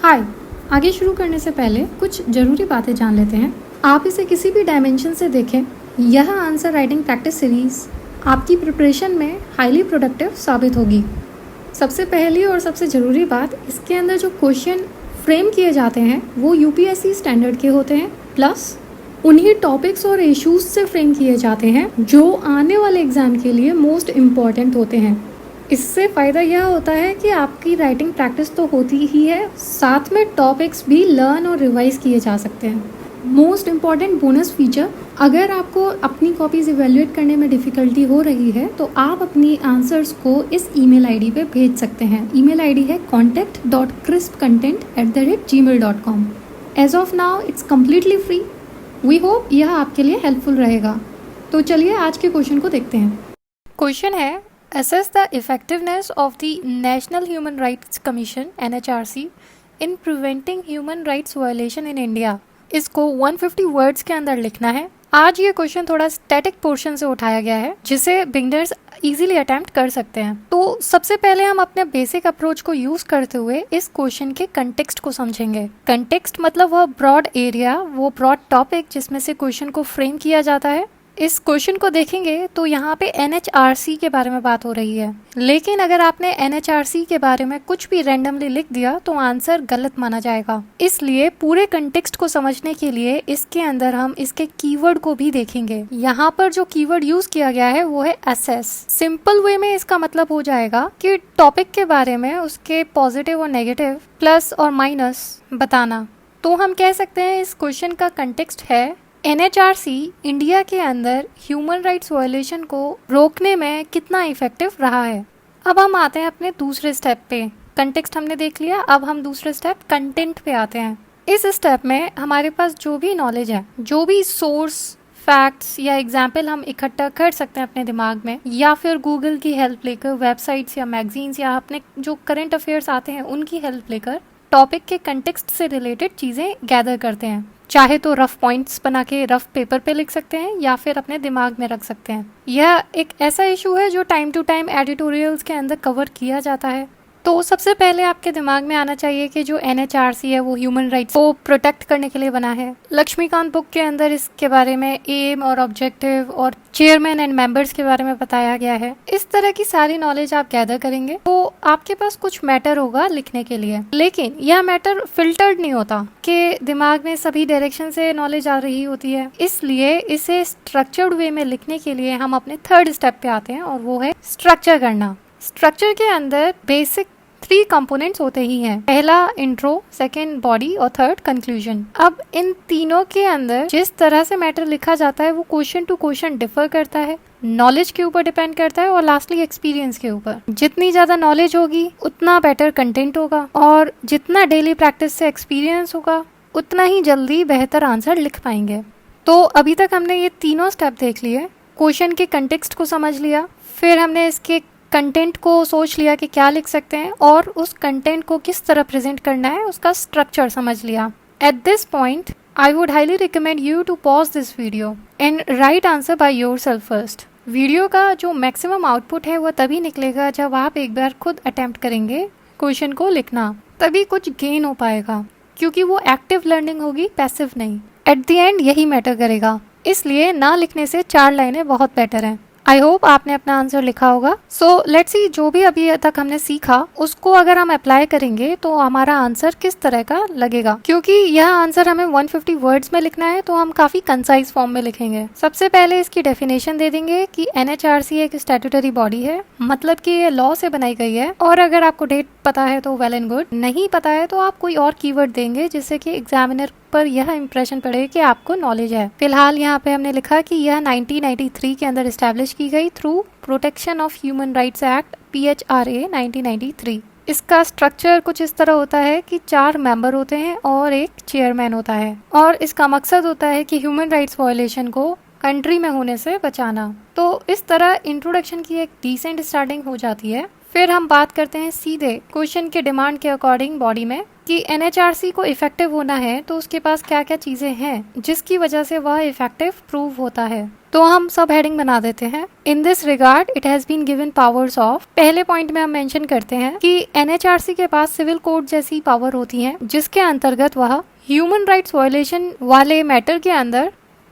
हाय, आगे शुरू करने से पहले कुछ ज़रूरी बातें जान लेते हैं। आप इसे किसी भी डायमेंशन से देखें, यह आंसर राइटिंग प्रैक्टिस सीरीज़ आपकी प्रिपरेशन में हाईली प्रोडक्टिव साबित होगी। सबसे पहली और सबसे ज़रूरी बात, इसके अंदर जो क्वेश्चन फ्रेम किए जाते हैं वो यूपीएससी स्टैंडर्ड के होते हैं, प्लस उन्हीं टॉपिक्स और इश्यूज से फ्रेम किए जाते हैं जो आने वाले एग्ज़ाम के लिए मोस्ट इम्पॉर्टेंट होते हैं। इससे फ़ायदा यह होता है कि आपकी राइटिंग प्रैक्टिस तो होती ही है, साथ में टॉपिक्स भी लर्न और रिवाइज किए जा सकते हैं। मोस्ट इम्पॉर्टेंट बोनस फीचर, अगर आपको अपनी कॉपीज़ इवेल्युएट करने में डिफ़िकल्टी हो रही है तो आप अपनी आंसर्स को इस ईमेल आईडी पे भेज सकते हैं। ईमेल आईडी है contact.crispcontent@gmail.com। As of now it's completely free. We hope यह आपके लिए हेल्पफुल रहेगा। तो चलिए आज के क्वेश्चन को देखते हैं। क्वेश्चन है, assess the effectiveness of the National Human Rights Commission NHRC in preventing human rights violation in India। इसको 150 वर्ड्स के अंदर लिखना है। आज ये क्वेश्चन थोड़ा स्टैटिक पोर्शन से उठाया गया है जिसे बिगनर्स इजीली अटेम्प्ट कर सकते हैं। तो सबसे पहले हम अपने बेसिक अप्रोच को यूज करते हुए इस क्वेश्चन के कंटेक्स्ट को समझेंगे। कंटेक्स्ट मतलब वह ब्रॉड एरिया, वो ब्रॉड टॉपिक जिसमें से क्वेश्चन को फ्रेम किया जाता है। इस क्वेश्चन को देखेंगे तो यहाँ पे एनएचआरसी के बारे में बात हो रही है, लेकिन अगर आपने एनएचआरसी के बारे में कुछ भी रैंडमली लिख दिया तो आंसर गलत माना जाएगा। इसलिए पूरे कंटेक्स्ट को समझने के लिए इसके अंदर हम इसके कीवर्ड को भी देखेंगे। यहाँ पर जो कीवर्ड यूज किया गया है वो है असेस। सिंपल वे में इसका मतलब हो जाएगा कि टॉपिक के बारे में उसके पॉजिटिव और नेगेटिव, प्लस और माइनस बताना। तो हम कह सकते हैं इस क्वेश्चन का कंटेक्स्ट है एनएचआरसी इंडिया के अंदर ह्यूमन राइट्स वायलेशन को रोकने में कितना इफेक्टिव रहा है। अब हम आते हैं अपने दूसरे स्टेप पे। कंटेक्स्ट हमने देख लिया, अब हम दूसरे स्टेप कंटेंट पे आते हैं। इस स्टेप में हमारे पास जो भी नॉलेज है, जो भी सोर्स, फैक्ट्स या एग्जाम्पल हम इकट्ठा कर सकते हैं अपने दिमाग में, या फिर गूगल की हेल्प लेकर, वेबसाइट्स या मैगजीन्स या अपने जो करंट अफेयर्स आते हैं उनकी हेल्प लेकर टॉपिक के कंटेक्स्ट से रिलेटेड चीज़ें गैदर करते हैं। चाहे तो रफ पॉइंट्स बना के रफ पेपर पे लिख सकते हैं या फिर अपने दिमाग में रख सकते हैं। यह एक ऐसा इशू है जो टाइम टू टाइम एडिटोरियल्स के अंदर कवर किया जाता है। तो सबसे पहले आपके दिमाग में आना चाहिए कि जो एनएचआरसी है वो ह्यूमन राइट्स को प्रोटेक्ट करने के लिए बना है। लक्ष्मीकांत बुक के अंदर इसके बारे में एम और ऑब्जेक्टिव और चेयरमैन एंड मेंबर्स के बारे में बताया गया है। इस तरह की सारी नॉलेज आप गैदर करेंगे तो आपके पास कुछ मैटर होगा लिखने के लिए, लेकिन यह मैटर फिल्टर्ड नहीं होता कि दिमाग में सभी डायरेक्शन से नॉलेज आ रही होती है। इसलिए इसे स्ट्रक्चर्ड वे में लिखने के लिए हम अपने थर्ड स्टेप पे आते हैं और वो है स्ट्रक्चर करना। स्ट्रक्चर के अंदर बेसिक 3 कंपोनेंट्स होते ही हैं। पहला इंट्रो, सेकंड बॉडी और थर्ड कंक्लूजन। अब इन तीनों के अंदर जिस तरह से मैटर लिखा जाता है वो क्वेश्चन टू क्वेश्चन डिफर करता है, नॉलेज के ऊपर डिपेंड करता है और लास्टली एक्सपीरियंस के ऊपर। जितनी ज्यादा नॉलेज होगी उतना बेटर कंटेंट होगा, और जितना डेली प्रैक्टिस से एक्सपीरियंस होगा उतना ही जल्दी बेहतर आंसर लिख पाएंगे। तो अभी तक हमने ये तीनों स्टेप देख लिए। क्वेश्चन के कंटेक्स्ट को समझ लिया, फिर हमने इसके कंटेंट को सोच लिया कि क्या लिख सकते हैं, और उस कंटेंट को किस तरह प्रेजेंट करना है उसका स्ट्रक्चर समझ लिया। At this point I would highly recommend you to pause this video and write answer by yourself first. Video का जो मैक्सिमम आउटपुट है वो तभी निकलेगा जब आप एक बार खुद अटेम्प्ट करेंगे क्वेश्चन को लिखना, तभी कुछ गेन हो पाएगा, क्योंकि वो एक्टिव लर्निंग होगी, पैसिव नहीं। एट द एंड यही मैटर करेगा, इसलिए ना लिखने से 4 लाइनें बहुत बेटर हैं। आई होप आपने अपना आंसर लिखा होगा। सो लेट्स सी, जो भी अभी तक हमने सीखा उसको अगर हम अप्लाई करेंगे तो हमारा आंसर किस तरह का लगेगा। क्योंकि यह आंसर हमें 150 वर्ड्स में लिखना है तो हम काफी कंसाइज फॉर्म में लिखेंगे। सबसे पहले इसकी डेफिनेशन दे देंगे कि एनएचआरसी एक स्टैट्यूटरी बॉडी है, मतलब कि ये लॉ से बनाई गई है। और अगर आपको डेट पता है तो वेल एंड गुड, नहीं पता है तो आप कोई और कीवर्ड देंगे जिससे कि एग्जामिनर पर यह इंप्रेशन पड़े कि आपको नॉलेज है। फिलहाल यहाँ पे हमने लिखा कि यह 1993 के अंदर एस्टैब्लिश की गई through protection of human rights act PHRA 1993। इसका स्ट्रक्चर कुछ इस तरह होता है कि 4 मेंबर होते हैं और एक चेयरमैन होता है, और इसका मकसद होता है कि ह्यूमन राइट्स वायलेशन को कंट्री में होने से बचाना। तो इस तरह इंट्रोडक्शन की एक डिसेंट स्टार्टिंग हो जाती है। फिर हम बात करते हैं सीधे क्वेश्चन के डिमांड के अकॉर्डिंग बॉडी में कि एनएचआरसी को इफेक्टिव होना है तो उसके पास क्या क्या चीजें हैं जिसकी वजह से वह इफेक्टिव प्रूव होता है। तो हम सब हेडिंग बना देते हैं। In this regard it has been given powers of, पहले पॉइंट में हम मेंशन करते हैं कि एनएचआरसी के पास सिविल कोड जैसी पावर होती है, जिसके अंतर्गत वह ह्यूमन राइट्स वायलेशन वाले मैटर के अंदर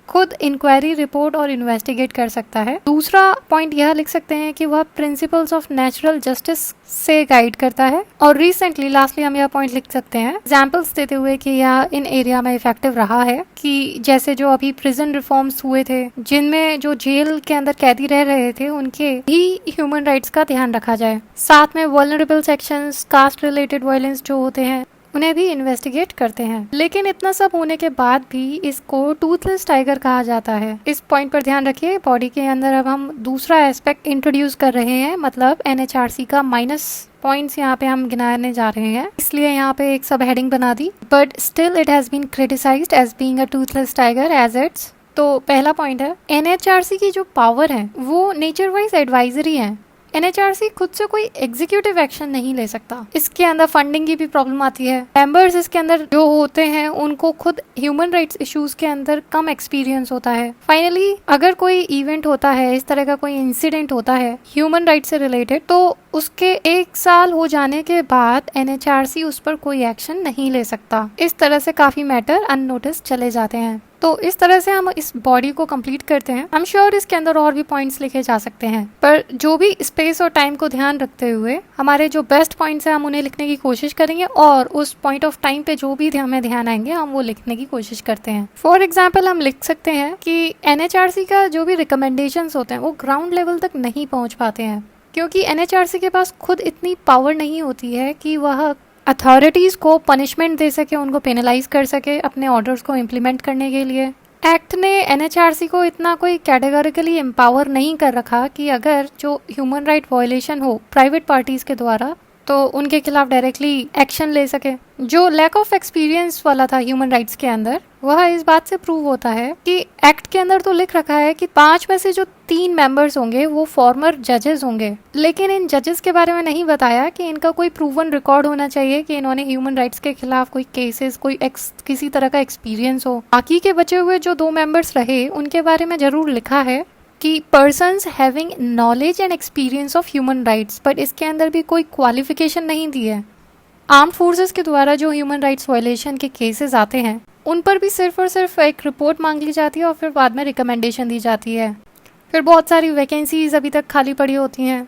खुद इंक्वायरी रिपोर्ट और इन्वेस्टिगेट कर सकता है। दूसरा पॉइंट यह लिख सकते हैं कि वह प्रिंसिपल्स ऑफ नेचुरल जस्टिस से गाइड करता है। और रिसेंटली लास्टली हम यह पॉइंट लिख सकते हैं एग्जाम्पल्स देते हुए कि यह इन एरिया में इफेक्टिव रहा है, कि जैसे जो अभी प्रिजन रिफॉर्म्स हुए थे जिनमें जो जेल के अंदर कैदी रह रहे थे उनके भी ह्यूमन राइट्स का ध्यान रखा जाए। साथ में vulnerable sections, caste related violence जो होते हैं उन्हें भी इन्वेस्टिगेट करते हैं। लेकिन इतना सब होने के बाद भी इसको टूथलेस टाइगर कहा जाता है। इस पॉइंट पर ध्यान रखिए। बॉडी के अंदर अब हम दूसरा एस्पेक्ट इंट्रोड्यूस कर रहे हैं, मतलब एनएचआरसी का माइनस पॉइंट्स यहाँ पे हम गिनाने जा रहे हैं, इसलिए यहाँ पे एक सब हेडिंग बना दी। But still it has been criticized as being a toothless tiger as it's. तो पहला पॉइंट है, एनएचआरसी की जो पावर है वो नेचर वाइज एडवाइजरी है। एनएचआरसी खुद से कोई एग्जीक्यूटिव एक्शन नहीं ले सकता। इसके अंदर फंडिंग की भी प्रॉब्लम आती है। मेंबर्स इसके अंदर जो होते हैं उनको खुद ह्यूमन राइट्स इश्यूज के अंदर कम एक्सपीरियंस होता है। फाइनली अगर कोई इवेंट होता है, इस तरह का कोई इंसिडेंट होता है ह्यूमन राइट्स से रिलेटेड, तो उसके 1 साल हो जाने के बाद एनएचआरसी उस पर कोई एक्शन नहीं ले सकता। इस तरह से काफी मैटर अननोटिस चले जाते हैं। तो इस तरह से हम इस बॉडी को कंप्लीट करते हैं। आई एम श्योर इसके अंदर और भी पॉइंट्स लिखे जा सकते हैं, पर जो भी स्पेस और टाइम को ध्यान रखते हुए हमारे जो बेस्ट पॉइंट्स हैं हम उन्हें लिखने की कोशिश करेंगे, और उस पॉइंट ऑफ टाइम पे जो भी हमें ध्यान आएंगे हम वो लिखने की कोशिश करते हैं। फॉर एग्जाम्पल हम लिख सकते हैं कि एनएचआरसी का जो भी रिकमेंडेशंस होते हैं वो ग्राउंड लेवल तक नहीं पहुंच पाते हैं, क्योंकि एनएचआरसी के पास खुद इतनी पावर नहीं होती है कि वह अथॉरिटीज को पनिशमेंट दे सके, उनको पेनलाइज कर सके अपने ऑर्डर्स को इम्प्लीमेंट करने के लिए। एक्ट ने एनएचआरसी को इतना कोई कैटेगोरिकली एम्पावर नहीं कर रखा कि अगर जो ह्यूमन राइट वायलेशन हो प्राइवेट पार्टीज के द्वारा तो उनके खिलाफ डायरेक्टली एक्शन ले सके। जो लैक ऑफ एक्सपीरियंस वाला था ह्यूमन राइट्स के अंदर, वह इस बात से प्रूव होता है कि एक्ट के अंदर तो लिख रखा है कि 5 में से जो 3 मेंबर्स होंगे वो फॉर्मर जजेस होंगे, लेकिन इन जजेस के बारे में नहीं बताया कि इनका कोई प्रूवन रिकॉर्ड होना चाहिए कि इन्होंने ह्यूमन राइट्स के खिलाफ कोई केसेस, किसी तरह का एक्सपीरियंस हो। बाकी के बचे हुए जो 2 मेंबर्स रहे उनके बारे में जरूर लिखा है कि persons having knowledge and experience of human rights, but इसके अंदर भी कोई क्वालिफिकेशन नहीं दी है। आर्म्ड फोर्सेस के द्वारा जो ह्यूमन राइट्स वायलेशन के केसेस आते हैं उन पर भी सिर्फ और सिर्फ एक रिपोर्ट मांग ली जाती है और फिर बाद में रिकमेंडेशन दी जाती है। फिर बहुत सारी वैकेंसीज अभी तक खाली पड़ी होती हैं।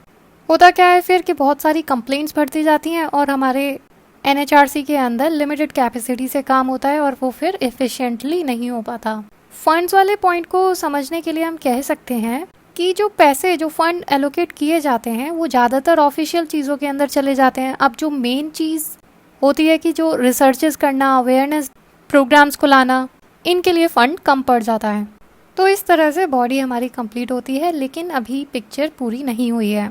होता क्या है फिर कि बहुत सारी कंप्लेंट्स भरती जाती हैं और हमारे एनएचआरसी के अंदर लिमिटेड कैपेसिटी से काम होता है और वो फिर एफिशिएंटली नहीं हो पाता। फंड्स वाले पॉइंट को समझने के लिए हम कह सकते हैं कि जो पैसे, जो फंड एलोकेट किए जाते हैं वो ज़्यादातर ऑफिशियल चीज़ों के अंदर चले जाते हैं। अब जो मेन चीज़ होती है कि जो रिसर्चेस करना, अवेयरनेस प्रोग्राम्स को लाना, इनके लिए फ़ंड कम पड़ जाता है। तो इस तरह से बॉडी हमारी कंप्लीट होती है, लेकिन अभी पिक्चर पूरी नहीं हुई है।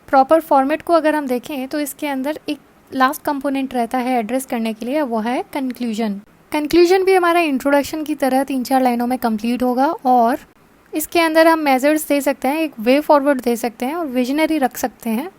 प्रॉपर फॉर्मेट को अगर हम देखें तो इसके अंदर एक लास्ट कंपोनेंट रहता है एड्रेस करने के लिए, वो है कंक्लूजन। कंक्लूजन भी हमारा इंट्रोडक्शन की तरह 3-4 लाइनों में कंप्लीट होगा और इसके अंदर हम मेजर्स दे सकते हैं, एक वे फॉरवर्ड दे सकते हैं और विजनरी रख सकते हैं,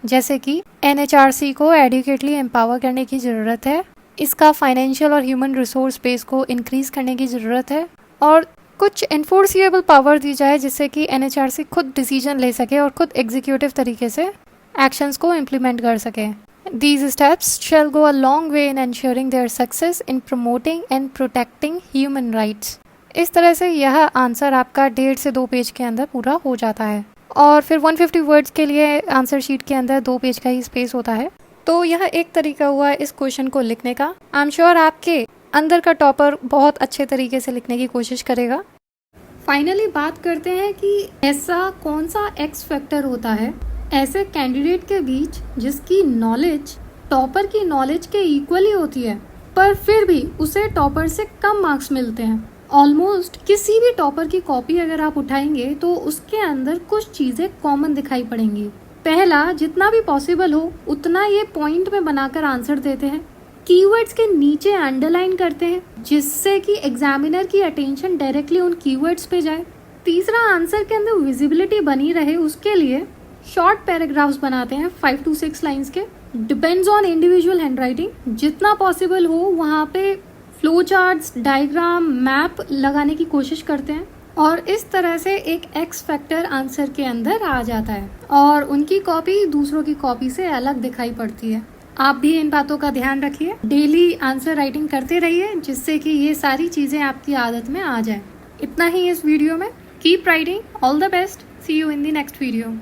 जैसे कि एनएचआरसी को एडिक्वेटली एम्पावर करने की ज़रूरत है, इसका फाइनेंशियल और ह्यूमन रिसोर्स बेस को इंक्रीज़ करने की ज़रूरत है, और कुछ इन्फोर्सिएबल पावर दी जाए जिससे कि एनएचआरसी खुद डिसीजन ले सके और खुद एग्जीक्यूटिव तरीके से एक्शंस को इम्प्लीमेंट कर सके। These steps shall go a long way in ensuring their success in promoting and protecting human rights. इस तरह से यह आंसर आपका 1.5 से 2 पेज के अंदर पूरा हो जाता है और फिर 150 वर्ड्स के लिए आंसर शीट के अंदर 2 पेज का ही स्पेस होता है। तो यह एक तरीका हुआ इस क्वेश्चन को लिखने का। आई एम श्योर आपके अंदर का टॉपर बहुत अच्छे तरीके से लिखने की कोशिश करेगा। फाइनली बात करते हैं कि ऐसा कौन सा एक्स फैक्टर होता है ऐसे कैंडिडेट के बीच जिसकी नॉलेज टॉपर की नॉलेज के इक्वली होती है, पर फिर भी उसे टॉपर से कम मार्क्स मिलते हैं। ऑलमोस्ट किसी भी टॉपर की कॉपी अगर आप उठाएंगे तो उसके अंदर कुछ चीज़ें कॉमन दिखाई पड़ेंगी। पहला, जितना भी पॉसिबल हो उतना ये पॉइंट में बनाकर आंसर देते हैं, कीवर्ड्स के नीचे अंडरलाइन करते हैं जिससे कि एग्जामिनर की अटेंशन डायरेक्टली उन कीवर्ड्स पे जाए। तीसरा, आंसर के अंदर विजिबिलिटी बनी रहे उसके लिए शॉर्ट पैराग्राफ्स बनाते हैं 5 to 6 लाइंस के। डिपेंड्स ऑन इंडिविजुअल हैंडराइटिंग, जितना पॉसिबल हो वहाँ पे फ्लो चार्ट्स, डायग्राम, मैप लगाने की कोशिश करते हैं और इस तरह से एक एक्स फैक्टर आंसर के अंदर आ जाता है और उनकी कॉपी दूसरों की कॉपी से अलग दिखाई पड़ती है। आप भी इन बातों का ध्यान रखिए, डेली आंसर राइटिंग करते रहिए जिससे कि ये सारी चीज़ें आपकी आदत में आ जाए। इतना ही इस वीडियो में। Keep writing, all the best, see you in the next video.